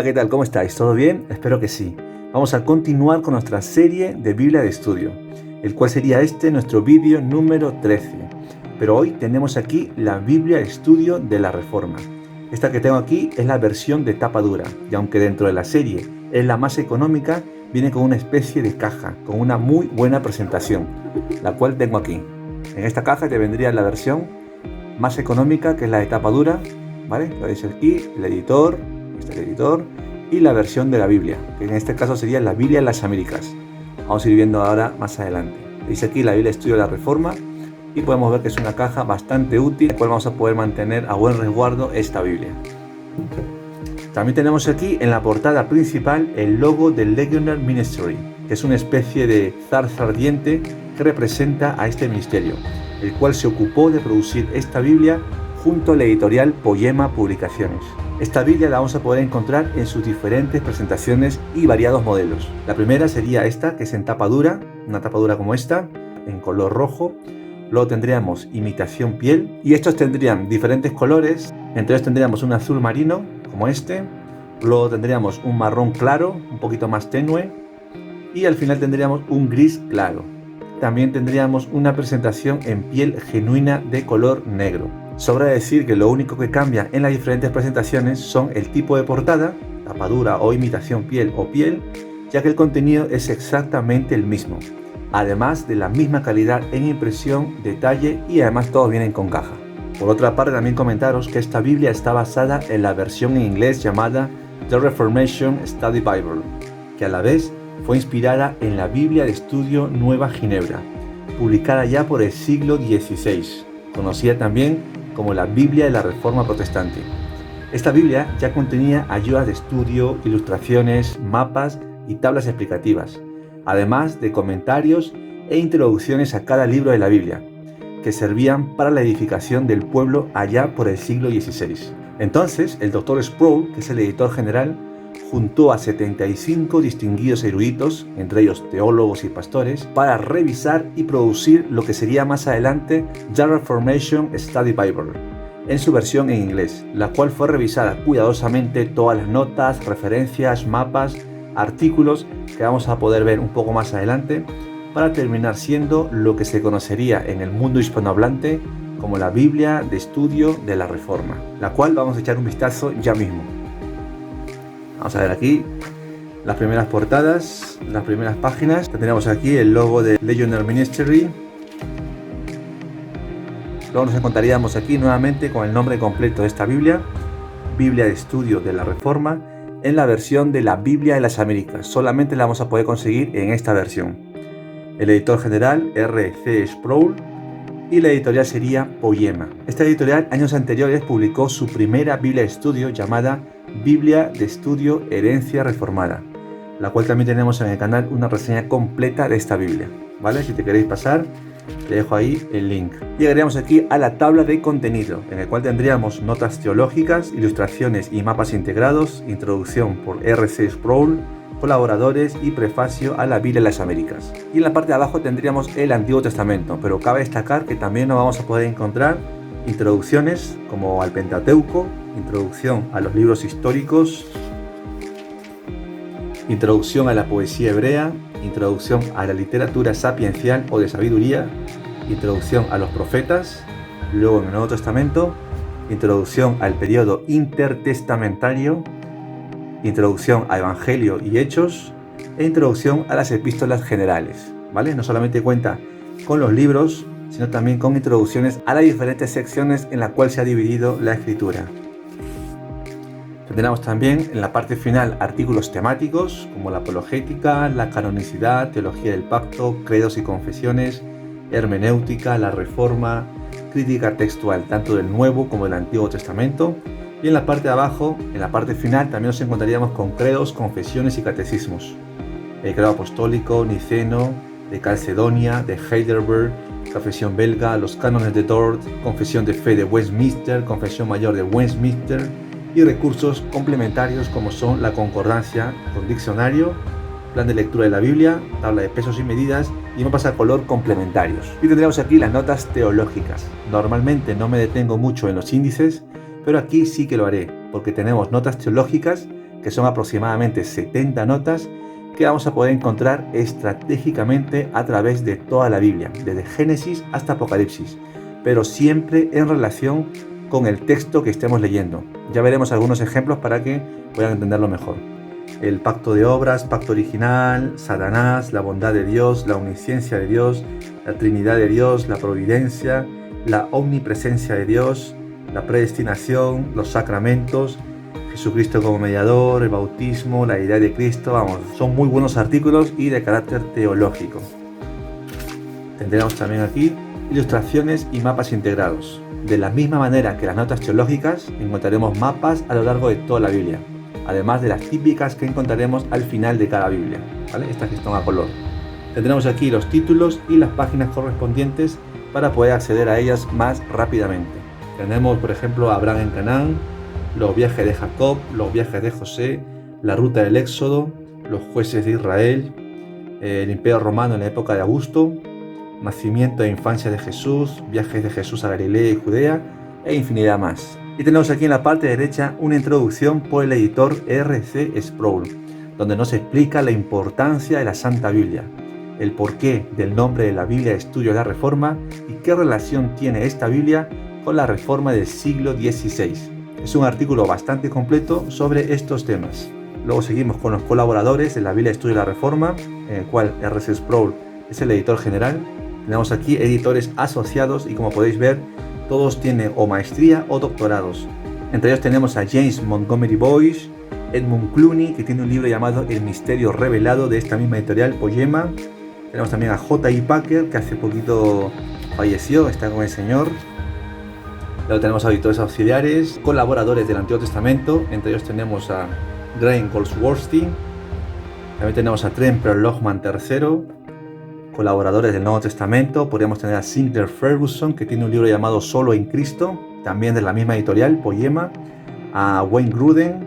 ¿qué tal? ¿Cómo estáis? ¿Todo bien? Espero que sí. Vamos a continuar con nuestra serie de Biblia de estudio, el cual sería nuestro vídeo número 13. Pero hoy tenemos aquí la Biblia de estudio de la Reforma. Esta que tengo aquí es la versión de tapa dura, y aunque dentro de la serie es la más económica, viene con una especie de caja, con una muy buena presentación, la cual tengo aquí. En esta caja te vendría la versión más económica, que es la de tapa dura, ¿vale? Lo veis aquí, el editor, y la versión de la Biblia, que en este caso sería la Biblia de las Américas. Vamos a ir viendo ahora más adelante. Dice aquí la Biblia de Estudio de la Reforma, y podemos ver que es una caja bastante útil, en la cual vamos a poder mantener a buen resguardo esta Biblia. También tenemos aquí en la portada principal el logo del Legionnaire Ministry, que es una especie de zarza ardiente que representa a este ministerio, el cual se ocupó de producir esta Biblia junto a la editorial Poema Publicaciones. Esta Biblia la vamos a poder encontrar en sus diferentes presentaciones y variados modelos. La primera sería esta, que es en tapa dura, una tapa dura como esta, en color rojo. Luego tendríamos imitación piel, y estos tendrían diferentes colores. Entre ellos tendríamos un azul marino, como este. Luego tendríamos un marrón claro, un poquito más tenue. Y al final tendríamos un gris claro. También tendríamos una presentación en piel genuina de color negro. Sobra decir que lo único que cambia en las diferentes presentaciones son el tipo de portada, tapadura o imitación piel o piel, ya que el contenido es exactamente el mismo, además de la misma calidad en impresión, detalle, y además todos vienen con caja. Por otra parte, también comentaros que esta Biblia está basada en la versión en inglés llamada The Reformation Study Bible, que a la vez fue inspirada en la Biblia de Estudio Nueva Ginebra, publicada ya por el siglo XVI, conocida también como la Biblia de la Reforma Protestante. Esta Biblia ya contenía ayudas de estudio, ilustraciones, mapas y tablas explicativas, además de comentarios e introducciones a cada libro de la Biblia, que servían para la edificación del pueblo allá por el siglo XVI. Entonces, el Dr. Sproul, que es el editor general, juntó a 75 distinguidos eruditos, entre ellos teólogos y pastores, para revisar y producir lo que sería más adelante The Reformation Study Bible, en su versión en inglés, la cual fue revisada cuidadosamente, todas las notas, referencias, mapas, artículos, que vamos a poder ver un poco más adelante, para terminar siendo lo que se conocería en el mundo hispanohablante como la Biblia de Estudio de la Reforma, la cual vamos a echar un vistazo ya mismo. Vamos a ver aquí las primeras portadas, las primeras páginas. Tendremos aquí el logo de Legionnaire Ministry. Luego nos encontraríamos aquí nuevamente con el nombre completo de esta Biblia, Biblia de Estudio de la Reforma, en la versión de la Biblia de las Américas. Solamente la vamos a poder conseguir en esta versión. El editor general, R.C. Sproul, y la editorial sería Poema. Esta editorial años anteriores publicó su primera Biblia de estudio llamada Biblia de Estudio Herencia Reformada, la cual también tenemos en el canal una reseña completa de esta Biblia, ¿vale? Si te queréis pasar, te dejo ahí el link. Llegaríamos aquí a la tabla de contenido, en el cual tendríamos notas teológicas, ilustraciones y mapas integrados, introducción por R.C. Sproul, colaboradores y prefacio a la Biblia de las Américas. Y en la parte de abajo tendríamos el Antiguo Testamento, pero cabe destacar que también nos vamos a poder encontrar introducciones como al Pentateuco, introducción a los libros históricos, introducción a la poesía hebrea, introducción a la literatura sapiencial o de sabiduría, introducción a los profetas, luego en el Nuevo Testamento, introducción al periodo intertestamentario, introducción a Evangelio y Hechos, e introducción a las epístolas generales, ¿vale? No solamente cuenta con los libros, sino también con introducciones a las diferentes secciones en las cuales se ha dividido la escritura. Tendremos también en la parte final artículos temáticos como la apologética, la canonicidad, teología del pacto, credos y confesiones, hermenéutica, la reforma, crítica textual tanto del Nuevo como del Antiguo Testamento. Y en la parte de abajo, en la parte final, también nos encontraríamos con credos, confesiones y catecismos. El credo apostólico, niceno, de Calcedonia, de Heidelberg, confesión belga, los cánones de Dort, confesión de fe de Westminster, confesión mayor de Westminster, y recursos complementarios como son la concordancia con diccionario, plan de lectura de la Biblia, tabla de pesos y medidas y mapas a color complementarios. Y tendríamos aquí las notas teológicas. Normalmente no me detengo mucho en los índices, pero aquí sí que lo haré, porque tenemos notas teológicas que son aproximadamente 70 notas que vamos a poder encontrar estratégicamente a través de toda la Biblia, desde Génesis hasta Apocalipsis, pero siempre en relación con el texto que estemos leyendo. Ya veremos algunos ejemplos para que puedan entenderlo mejor. El pacto de obras, pacto original, Satanás, la bondad de Dios, la omnisciencia de Dios, la Trinidad de Dios, la providencia, la omnipresencia de Dios, la predestinación, los sacramentos, Jesucristo como mediador, el bautismo, la deidad de Cristo. Vamos, son muy buenos artículos y de carácter teológico. Tendremos también aquí ilustraciones y mapas integrados. De la misma manera que las notas teológicas, encontraremos mapas a lo largo de toda la Biblia, además de las típicas que encontraremos al final de cada Biblia, ¿vale? Estas que están a color. Tendremos aquí los títulos y las páginas correspondientes para poder acceder a ellas más rápidamente. Tenemos, por ejemplo, Abraham en Canaán, los viajes de Jacob, los viajes de José, la ruta del Éxodo, los jueces de Israel, el Imperio Romano en la época de Augusto, nacimiento e infancia de Jesús, viajes de Jesús a Galilea y Judea, e infinidad más. Y tenemos aquí en la parte derecha una introducción por el editor R.C. Sproul, donde nos explica la importancia de la Santa Biblia, el porqué del nombre de la Biblia de Estudio de la Reforma y qué relación tiene esta Biblia con la Reforma del siglo XVI. Es un artículo bastante completo sobre estos temas. Luego seguimos con los colaboradores de la Biblia de Estudio de la Reforma, en el cual R.C. Sproul es el editor general. Tenemos aquí editores asociados y, como podéis ver, todos tienen o maestría o doctorados. Entre ellos tenemos a James Montgomery Boyce, Edmund Clooney, que tiene un libro llamado El Misterio Revelado, de esta misma editorial, Poema. Tenemos también a J.I. Packer, que hace poquito falleció, está con el Señor. Luego tenemos a auditores auxiliares, colaboradores del Antiguo Testamento. Entre ellos tenemos a Graham Goldsworthy. También tenemos a Trent Perlogman III, colaboradores del Nuevo Testamento. Podríamos tener a Sinclair Ferguson, que tiene un libro llamado Solo en Cristo, también de la misma editorial, Poema. A Wayne Grudem,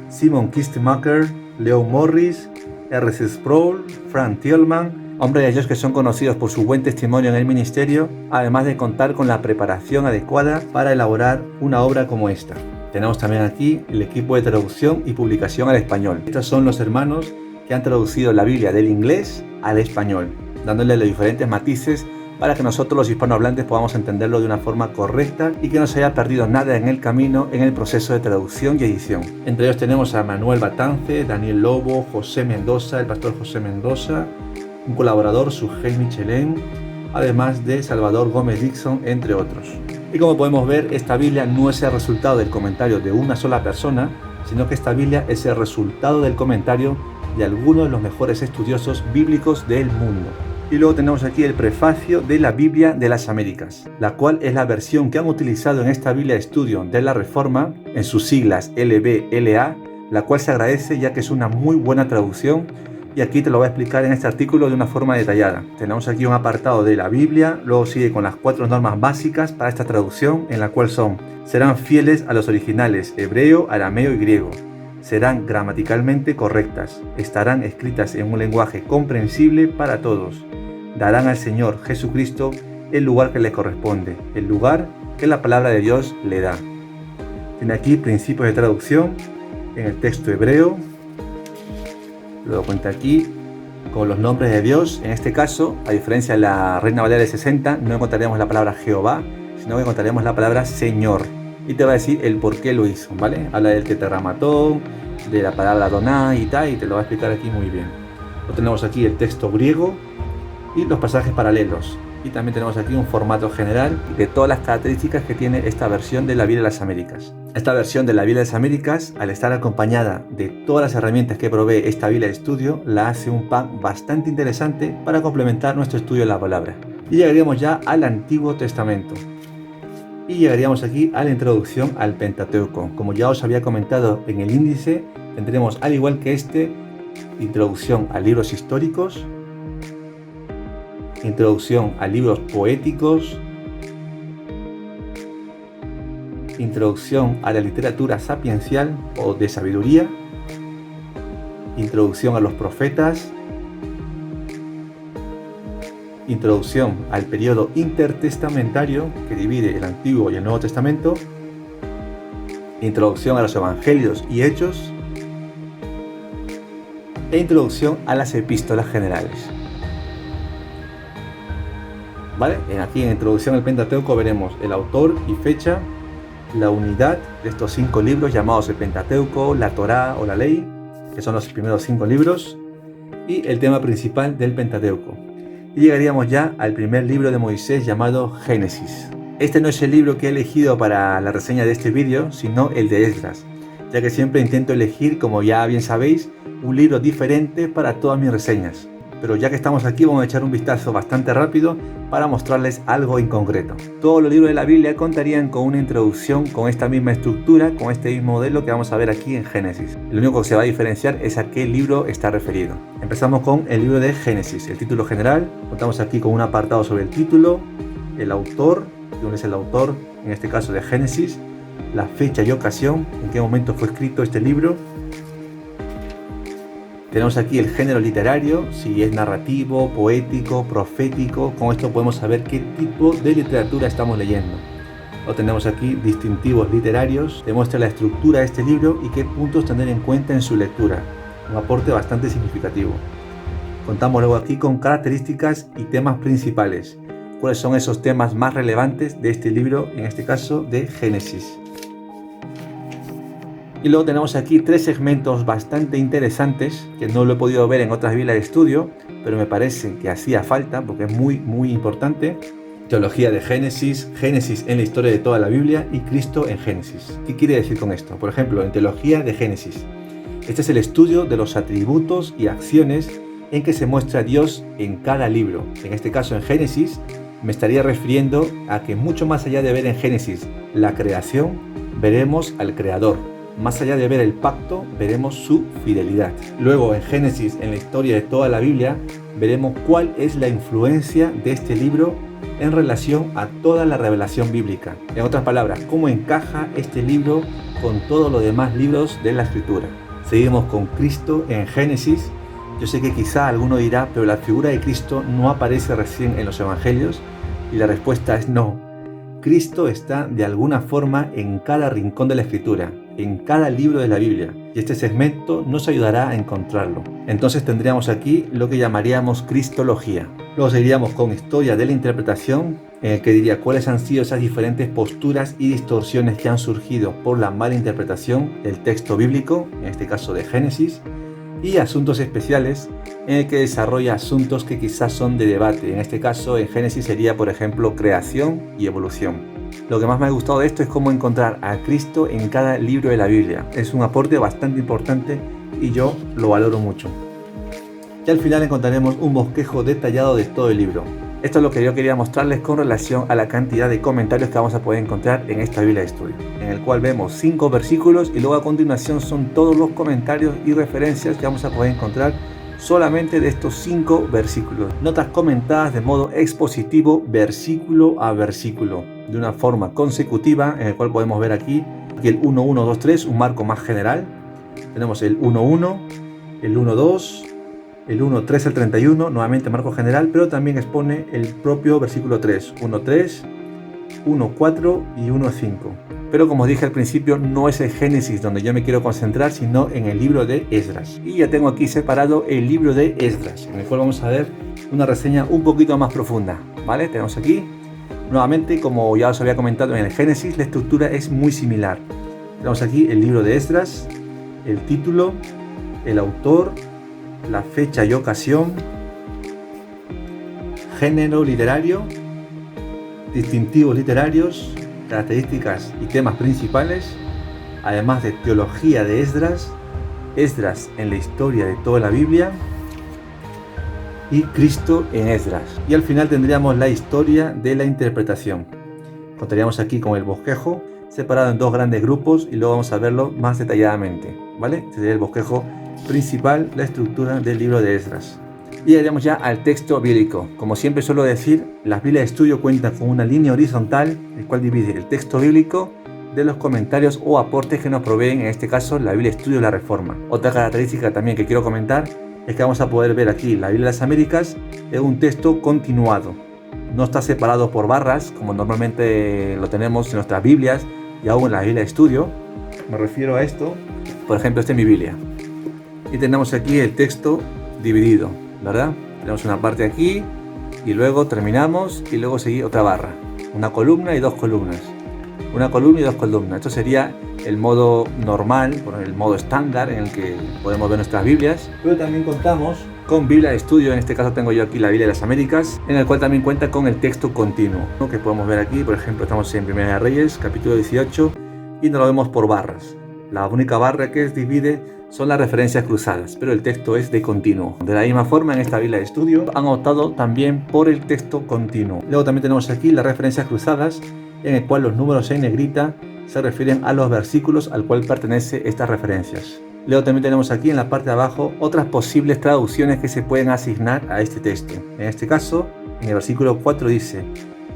Simon Kistemaker, Leo Morris, R.C. Sproul, Frank Thielman, hombres de Dios que son conocidos por su buen testimonio en el ministerio, además de contar con la preparación adecuada para elaborar una obra como esta. Tenemos también aquí el equipo de traducción y publicación al español. Estos son los hermanos que han traducido la Biblia del inglés al español, dándole los diferentes matices para que nosotros los hispanohablantes podamos entenderlo de una forma correcta y que no se haya perdido nada en el camino en el proceso de traducción y edición. Entre ellos tenemos a Manuel Batance, Daniel Lobo, José Mendoza, el pastor José Mendoza, un colaborador, Sujei Michelén, además de Salvador Gómez Dixon, entre otros. Y como podemos ver, esta Biblia no es el resultado del comentario de una sola persona, sino que esta Biblia es el resultado del comentario de algunos de los mejores estudiosos bíblicos del mundo. Y luego tenemos aquí el prefacio de la Biblia de las Américas, la cual es la versión que han utilizado en esta Biblia de Estudio de la Reforma, en sus siglas LBLA, la cual se agradece ya que es una muy buena traducción, y aquí te lo voy a explicar en este artículo de una forma detallada. Tenemos aquí un apartado de la Biblia, luego sigue con las 4 normas básicas para esta traducción, en la cual son: serán fieles a los originales hebreo, arameo y griego, serán gramaticalmente correctas, estarán escritas en un lenguaje comprensible para todos, darán al Señor Jesucristo el lugar que le corresponde, el lugar que la palabra de Dios le da. Tiene aquí principios de traducción en el texto hebreo. Luego cuenta aquí con los nombres de Dios. En este caso, a diferencia de la Reina Valera de 60, no encontraremos la palabra Jehová, sino que encontraremos la palabra Señor. Y te va a decir el por qué lo hizo, ¿vale? Habla del tetragrámaton, de la palabra Adonai y tal, y te lo va a explicar aquí muy bien. Luego tenemos aquí el texto griego y los pasajes paralelos. Y también tenemos aquí un formato general de todas las características que tiene esta versión de la Biblia de las Américas. Esta versión de la Biblia de las Américas, al estar acompañada de todas las herramientas que provee esta Biblia de estudio, la hace un pack bastante interesante para complementar nuestro estudio de la palabra. Y llegaríamos ya al Antiguo Testamento. Y llegaríamos aquí a la introducción al Pentateuco. Como ya os había comentado en el índice, tendremos, al igual que este, introducción a libros históricos, introducción a libros poéticos, introducción a la literatura sapiencial o de sabiduría, introducción a los profetas, introducción al periodo intertestamentario que divide el Antiguo y el Nuevo Testamento, introducción a los Evangelios y Hechos, e introducción a las epístolas generales. ¿Vale? Aquí en introducción al Pentateuco veremos el autor y fecha, la unidad de estos 5 libros llamados el Pentateuco, la Torá o la Ley, que son los primeros 5 libros, y el tema principal del Pentateuco. Y llegaríamos ya al primer libro de Moisés llamado Génesis. Este no es el libro que he elegido para la reseña de este vídeo, sino el de Esdras, ya que siempre intento elegir, como ya bien sabéis, un libro diferente para todas mis reseñas. Pero ya que estamos aquí, vamos a echar un vistazo bastante rápido para mostrarles algo en concreto. Todos los libros de la Biblia contarían con una introducción con esta misma estructura, con este mismo modelo que vamos a ver aquí en Génesis. Lo único que se va a diferenciar es a qué libro está referido. Empezamos con el libro de Génesis, el título general. Contamos aquí con un apartado sobre el título, el autor, quién es el autor, en este caso de Génesis, la fecha y ocasión, en qué momento fue escrito este libro. Tenemos aquí el género literario, si es narrativo, poético, profético. Con esto podemos saber qué tipo de literatura estamos leyendo. O tenemos aquí distintivos literarios, demuestra la estructura de este libro y qué puntos tener en cuenta en su lectura. Un aporte bastante significativo. Contamos luego aquí con características y temas principales. ¿Cuáles son esos temas más relevantes de este libro, en este caso de Génesis? Y luego tenemos aquí 3 segmentos bastante interesantes que no lo he podido ver en otras Biblias de estudio, pero me parece que hacía falta porque es muy importante. Teología de Génesis, Génesis en la historia de toda la Biblia y Cristo en Génesis. ¿Qué quiere decir con esto? Por ejemplo, en Teología de Génesis. Este es el estudio de los atributos y acciones en que se muestra Dios en cada libro. En este caso en Génesis me estaría refiriendo a que mucho más allá de ver en Génesis la creación, veremos al Creador. Más allá de ver el pacto, veremos su fidelidad. Luego en Génesis, en la historia de toda la Biblia, veremos cuál es la influencia de este libro en relación a toda la revelación bíblica. En otras palabras, cómo encaja este libro con todos los demás libros de la Escritura. Seguimos con Cristo en Génesis. Yo sé que quizá alguno dirá, pero la figura de Cristo no aparece recién en los Evangelios, y la respuesta es no. Cristo está de alguna forma en cada rincón de la Escritura, en cada libro de la Biblia, y este segmento nos ayudará a encontrarlo. Entonces tendríamos aquí lo que llamaríamos Cristología. Luego seguiríamos con Historia de la Interpretación, en el que diría cuáles han sido esas diferentes posturas y distorsiones que han surgido por la mala interpretación del texto bíblico, en este caso de Génesis, y Asuntos Especiales, en el que desarrolla asuntos que quizás son de debate. En este caso, en Génesis sería, por ejemplo, creación y evolución. Lo que más me ha gustado de esto es cómo encontrar a Cristo en cada libro de la Biblia. Es un aporte bastante importante y yo lo valoro mucho. Y al final encontraremos un bosquejo detallado de todo el libro. Esto es lo que yo quería mostrarles con relación a la cantidad de comentarios que vamos a poder encontrar en esta Biblia de estudio, en el cual vemos 5 versículos y luego a continuación son todos los comentarios y referencias que vamos a poder encontrar solamente de estos 5 versículos. Notas comentadas de modo expositivo, versículo a versículo, de una forma consecutiva, en el cual podemos ver aquí el 1, 1, 2, 3, un marco más general. Tenemos el 1, 1, el 1, 2, el 1, 3 al 31, nuevamente marco general, pero también expone el propio versículo 3, 1, 3, 1, 4 y 1, 5. Pero como dije al principio, no es el Génesis donde yo me quiero concentrar, sino en el libro de Esdras. Y ya tengo aquí separado el libro de Esdras, en el cual vamos a ver una reseña un poquito más profunda, ¿vale? Tenemos aquí, nuevamente, como ya os había comentado en el Génesis, la estructura es muy similar. Tenemos aquí el libro de Esdras, el título, el autor, la fecha y ocasión, género literario, distintivos literarios, características y temas principales, además de teología de Esdras, Esdras en la historia de toda la Biblia y Cristo en Esdras. Y al final tendríamos la historia de la interpretación. Contaríamos aquí con el bosquejo separado en 2 grandes grupos y luego vamos a verlo más detalladamente, ¿vale? Este sería el bosquejo principal, la estructura del libro de Esdras. Y llegaremos ya al texto bíblico. Como siempre suelo decir, las Biblias de estudio cuentan con una línea horizontal, el cual divide el texto bíblico de los comentarios o aportes que nos proveen, en este caso, la Biblia de estudio de la Reforma. Otra característica también que quiero comentar es que vamos a poder ver aquí la Biblia de las Américas en un texto continuado. No está separado por barras, como normalmente lo tenemos en nuestras Biblias y aún en la Biblia de estudio. Me refiero a esto. Por ejemplo, esta es mi Biblia. y tenemos aquí el texto dividido, ¿verdad? Tenemos una parte aquí y luego terminamos y luego sigue otra barra, una columna y dos columnas, una columna y dos columnas. Esto sería el modo normal, el modo estándar en el que podemos ver nuestras Biblias, pero también contamos con Biblia de estudio. En este caso tengo yo aquí la Biblia de las Américas, en el cual también cuenta con el texto continuo, ¿no? Que podemos ver aquí. Por ejemplo, estamos en Primera de Reyes, capítulo 18, y nos lo vemos por barras. La única barra que divide son las referencias cruzadas, pero el texto es de continuo. De la misma forma, en esta Biblia de estudio han optado también por el texto continuo. Luego también tenemos aquí las referencias cruzadas, en el cual los números en negrita se refieren a los versículos al cual pertenece estas referencias. Luego también tenemos aquí en la parte de abajo otras posibles traducciones que se pueden asignar a este texto. En este caso, en el versículo 4 dice: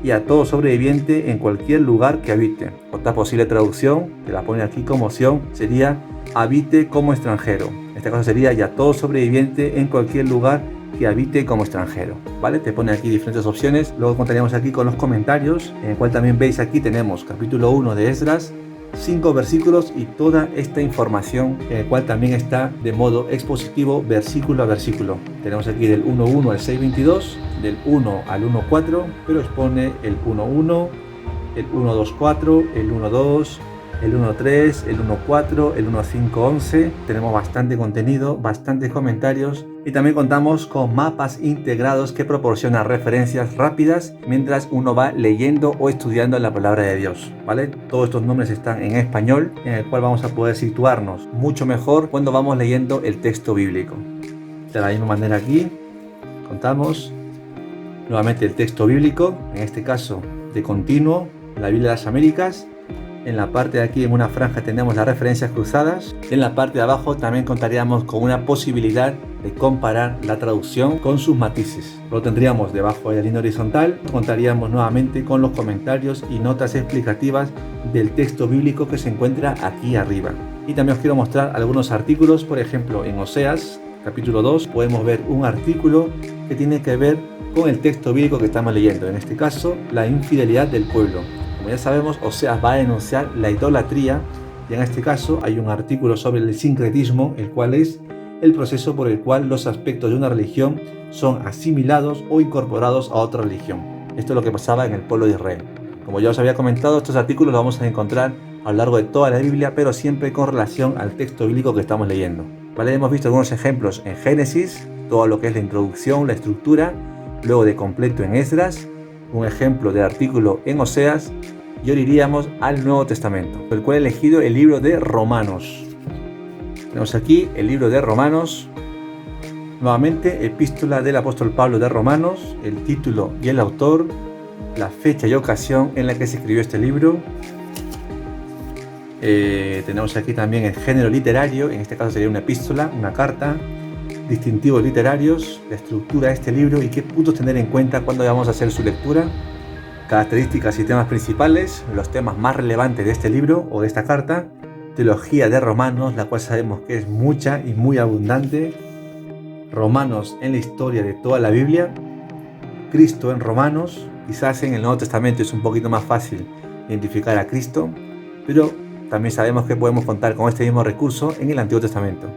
y a todo sobreviviente en cualquier lugar que habite. Otra posible traducción, que la pone aquí como opción, sería habite como extranjero. En este caso sería y a todo sobreviviente en cualquier lugar que habite como extranjero, ¿vale? Te pone aquí diferentes opciones. Luego contaríamos aquí con los comentarios, en el cual también veis aquí tenemos capítulo 1 de Esdras, 5 versículos y toda esta información, en el cual también está de modo expositivo versículo a versículo. Tenemos aquí del 1.1 al 6.22, del 1 al 1.4, pero expone el 1.1, el 1.2.4, el 1.2, el 1.3, el 1.4, el 1.5.11. Tenemos bastante contenido, bastantes comentarios, y también contamos con mapas integrados que proporcionan referencias rápidas mientras uno va leyendo o estudiando la palabra de Dios, ¿vale? Todos estos nombres están en español, en el cual vamos a poder situarnos mucho mejor cuando vamos leyendo el texto bíblico. De la misma manera aquí contamos nuevamente el texto bíblico, en este caso de continuo, la Biblia de las Américas. En la parte de aquí, en una franja, tenemos las referencias cruzadas. En la parte de abajo también contaríamos con una posibilidad de comparar la traducción con sus matices. Lo tendríamos debajo de la línea horizontal. Contaríamos nuevamente con los comentarios y notas explicativas del texto bíblico que se encuentra aquí arriba. Y también os quiero mostrar algunos artículos. Por ejemplo, en Oseas, capítulo 2, podemos ver un artículo que tiene que ver con el texto bíblico que estamos leyendo. En este caso, la infidelidad del pueblo. Como ya sabemos, Oseas va a denunciar la idolatría, y en este caso hay un artículo sobre el sincretismo, el cual es el proceso por el cual los aspectos de una religión son asimilados o incorporados a otra religión. Esto es lo que pasaba en el pueblo de Israel. Como ya os había comentado, estos artículos los vamos a encontrar a lo largo de toda la Biblia, pero siempre con relación al texto bíblico que estamos leyendo. ¿Vale? Hemos visto algunos ejemplos en Génesis, todo lo que es la introducción, la estructura, luego de completo en Esdras, un ejemplo de artículo en Oseas, y ahora iríamos al Nuevo Testamento, el cual he elegido el libro de Romanos. Tenemos aquí el libro de Romanos, nuevamente epístola del apóstol Pablo de Romanos, el título y el autor, la fecha y ocasión en la que se escribió este libro. Tenemos aquí también el género literario, en este caso sería una epístola, una carta, distintivos literarios, la estructura de este libro y qué puntos tener en cuenta cuando vamos a hacer su lectura, características y temas principales, los temas más relevantes de este libro o de esta carta, teología de Romanos, la cual sabemos que es mucha y muy abundante, Romanos en la historia de toda la Biblia, Cristo en Romanos. Quizás en el Nuevo Testamento es un poquito más fácil identificar a Cristo, pero también sabemos que podemos contar con este mismo recurso en el Antiguo Testamento.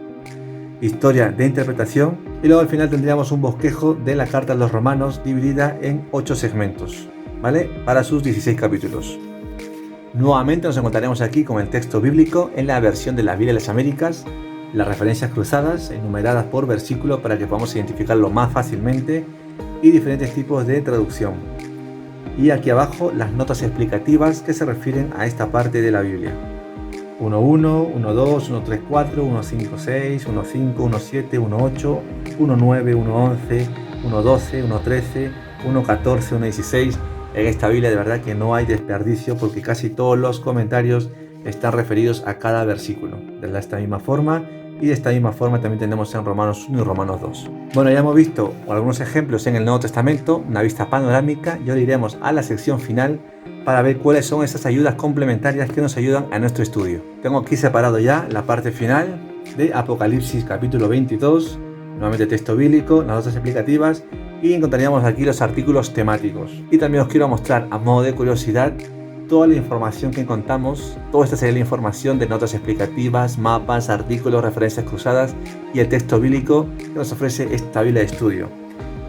Historia de interpretación, y luego al final tendríamos un bosquejo de la carta a los Romanos dividida en 8 segmentos, ¿vale? Para sus 16 capítulos. Nuevamente nos encontraremos aquí con el texto bíblico en la versión de la Biblia de las Américas, las referencias cruzadas enumeradas por versículo para que podamos identificarlo más fácilmente y diferentes tipos de traducción. Y aquí abajo las notas explicativas que se refieren a esta parte de la Biblia. 1.1, 1.2, 1.3.4, 1.5.6, 1.5, 1.7, 1.8, 1.9, 1.11, 1.12, 1.13, 1.14, 1.16. En esta Biblia de verdad que no hay desperdicio porque casi todos los comentarios están referidos a cada versículo. De esta misma forma, y de esta misma forma también tenemos en Romanos 1 y Romanos 2. Bueno, ya hemos visto algunos ejemplos en el Nuevo Testamento, una vista panorámica, y ahora iremos a la sección final para ver cuáles son esas ayudas complementarias que nos ayudan a nuestro estudio. Tengo aquí separado ya la parte final de Apocalipsis capítulo 22, nuevamente texto bíblico, las notas explicativas, y encontraríamos aquí los artículos temáticos. Y también os quiero mostrar a modo de curiosidad toda la información que encontramos. Toda esta sería la información de notas explicativas, mapas, artículos, referencias cruzadas y el texto bíblico que nos ofrece esta Biblia de estudio.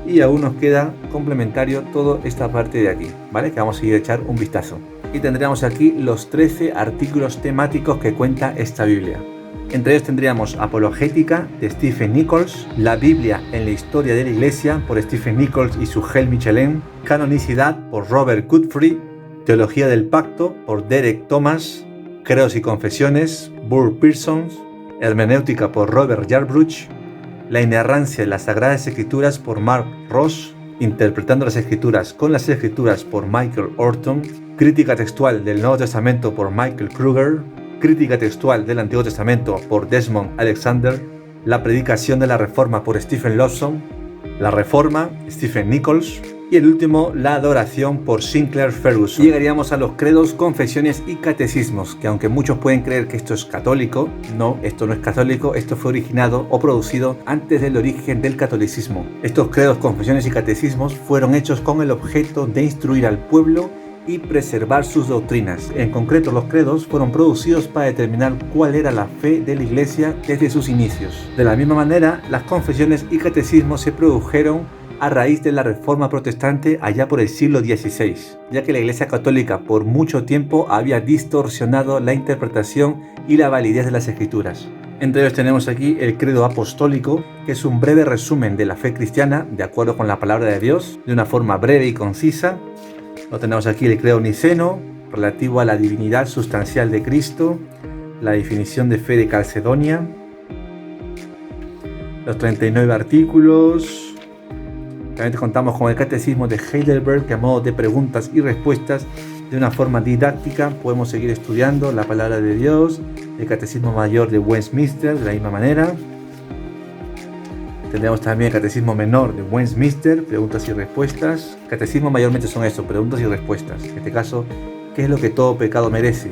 Y aún nos queda complementario toda esta parte de aquí, ¿vale? Que vamos a ir a echar un vistazo. Y tendríamos aquí los 13 artículos temáticos que cuenta esta Biblia. Entre ellos tendríamos Apologética de Stephen Nichols, La Biblia en la historia de la Iglesia por Stephen Nichols y Sugel Michelin, Canonicidad por Robert Godfrey, Teología del Pacto por Derek Thomas, Credos y Confesiones, Burr Pearson, Hermenéutica por Robert Yarbrough, La inerrancia de las Sagradas Escrituras por Mark Ross, Interpretando las Escrituras con las Escrituras por Michael Orton, Crítica textual del Nuevo Testamento por Michael Kruger, Crítica textual del Antiguo Testamento por Desmond Alexander, La predicación de la Reforma por Stephen Lawson, La Reforma, Stephen Nichols, y el último, La adoración por Sinclair Ferguson. Llegaríamos a los credos, confesiones y catecismos, que aunque muchos pueden creer que esto es católico, no, esto no es católico, esto fue originado o producido antes del origen del catolicismo. Estos credos, confesiones y catecismos fueron hechos con el objeto de instruir al pueblo y preservar sus doctrinas. En concreto, los credos fueron producidos para determinar cuál era la fe de la Iglesia desde sus inicios. De la misma manera, las confesiones y catecismos se produjeron a raíz de la Reforma Protestante allá por el siglo XVI, ya que la Iglesia Católica por mucho tiempo había distorsionado la interpretación y la validez de las Escrituras. Entre ellos tenemos aquí el Credo Apostólico, que es un breve resumen de la fe cristiana de acuerdo con la palabra de Dios, de una forma breve y concisa. Lo tenemos aquí el Credo Niceno, relativo a la divinidad sustancial de Cristo, la definición de fe de Calcedonia, los 39 artículos. También contamos con el Catecismo de Heidelberg, que a modo de preguntas y respuestas de una forma didáctica podemos seguir estudiando la palabra de Dios. El Catecismo Mayor de Westminster, de la misma manera. Tendremos también el Catecismo Menor de Westminster, preguntas y respuestas. Catecismo mayormente son eso, preguntas y respuestas. En este caso, ¿qué es lo que todo pecado merece?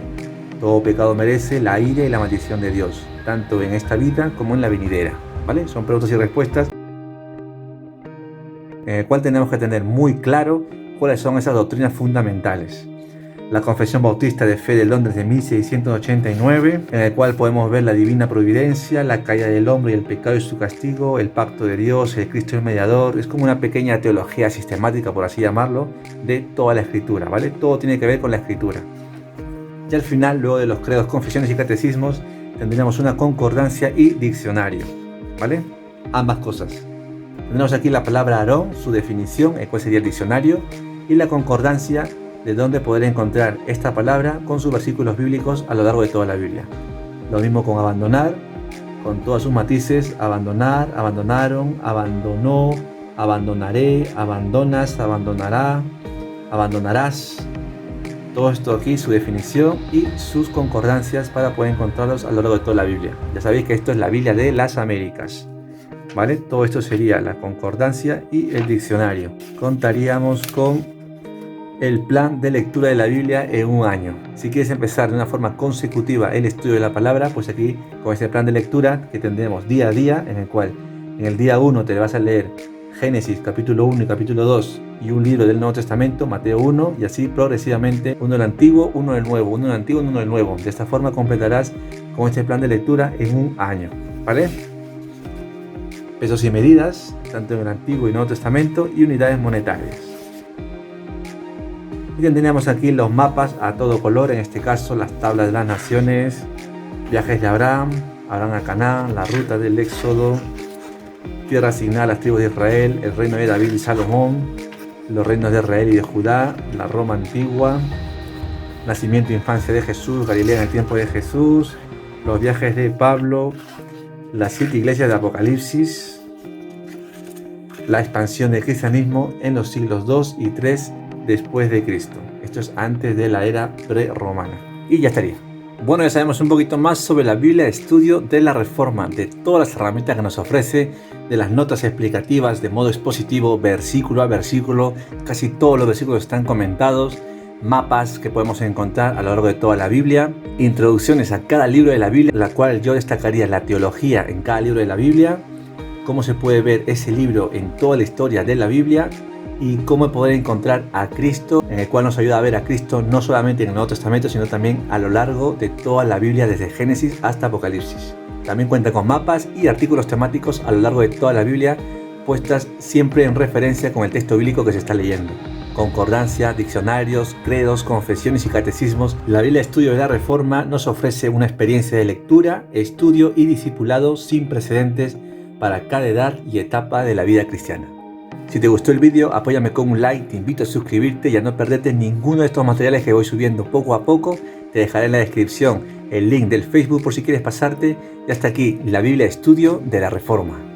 Todo pecado merece la ira y la maldición de Dios, tanto en esta vida como en la venidera, ¿vale? Son preguntas y respuestas en el cual tenemos que tener muy claro cuáles son esas doctrinas fundamentales. La Confesión Bautista de Fe de Londres de 1689, en el cual podemos ver la divina providencia, la caída del hombre y el pecado y su castigo, el pacto de Dios, el Cristo el mediador. Es como una pequeña teología sistemática, por así llamarlo, de toda la Escritura, ¿vale? Todo tiene que ver con la Escritura. Y al final, luego de los credos, confesiones y catecismos, tendremos una concordancia y diccionario, ¿vale? Ambas cosas. Tenemos aquí la palabra Aarón, su definición, el cual sería el diccionario, y la concordancia de donde poder encontrar esta palabra con sus versículos bíblicos a lo largo de toda la Biblia. Lo mismo con abandonar, con todos sus matices: abandonar, abandonaron, abandonó, abandonaré, abandonas, abandonará, abandonarás. Todo esto aquí, su definición y sus concordancias para poder encontrarlos a lo largo de toda la Biblia. Ya sabéis que esto es la Biblia de las Américas, ¿vale? Todo esto sería la concordancia y el diccionario. Contaríamos con el plan de lectura de la Biblia en un año. Si quieres empezar de una forma consecutiva el estudio de la palabra, pues aquí con este plan de lectura que tendremos día a día, en el cual en el día 1 te vas a leer Génesis capítulo 1 y capítulo 2 y un libro del Nuevo Testamento, Mateo 1, y así progresivamente, uno del Antiguo, uno del Nuevo, uno del Antiguo, uno del Nuevo. De esta forma completarás con este plan de lectura en un año, ¿vale? Pesos y medidas, tanto en el Antiguo y Nuevo Testamento, y unidades monetarias. Y tendríamos aquí los mapas a todo color, en este caso las tablas de las naciones, viajes de Abraham a Canaán, la ruta del Éxodo, tierra asignada a las tribus de Israel, el reino de David y Salomón, los reinos de Israel y de Judá, la Roma antigua, nacimiento e infancia de Jesús, Galilea en el tiempo de Jesús, los viajes de Pablo, las 7 iglesias de Apocalipsis, la expansión del cristianismo en los siglos 2 y 3 después de Cristo. Esto es antes de la era prerromana. Y ya estaría. Bueno, ya sabemos un poquito más sobre la Biblia de estudio de la Reforma, de todas las herramientas que nos ofrece, de las notas explicativas de modo expositivo, versículo a versículo. Casi todos los versículos están comentados, mapas que podemos encontrar a lo largo de toda la Biblia, introducciones a cada libro de la Biblia, la cual yo destacaría la teología en cada libro de la Biblia, cómo se puede ver ese libro en toda la historia de la Biblia, y cómo poder encontrar a Cristo, en el cual nos ayuda a ver a Cristo no solamente en el Nuevo Testamento, sino también a lo largo de toda la Biblia, desde Génesis hasta Apocalipsis. También cuenta con mapas y artículos temáticos a lo largo de toda la Biblia, puestas siempre en referencia con el texto bíblico que se está leyendo. Concordancia, diccionarios, credos, confesiones y catecismos. La Biblia Estudio de la Reforma nos ofrece una experiencia de lectura, estudio y discipulado sin precedentes para cada edad y etapa de la vida cristiana. Si te gustó el vídeo, apóyame con un like, te invito a suscribirte y a no perderte ninguno de estos materiales que voy subiendo poco a poco. Te dejaré en la descripción el link del Facebook por si quieres pasarte. Y hasta aquí, la Biblia Estudio de la Reforma.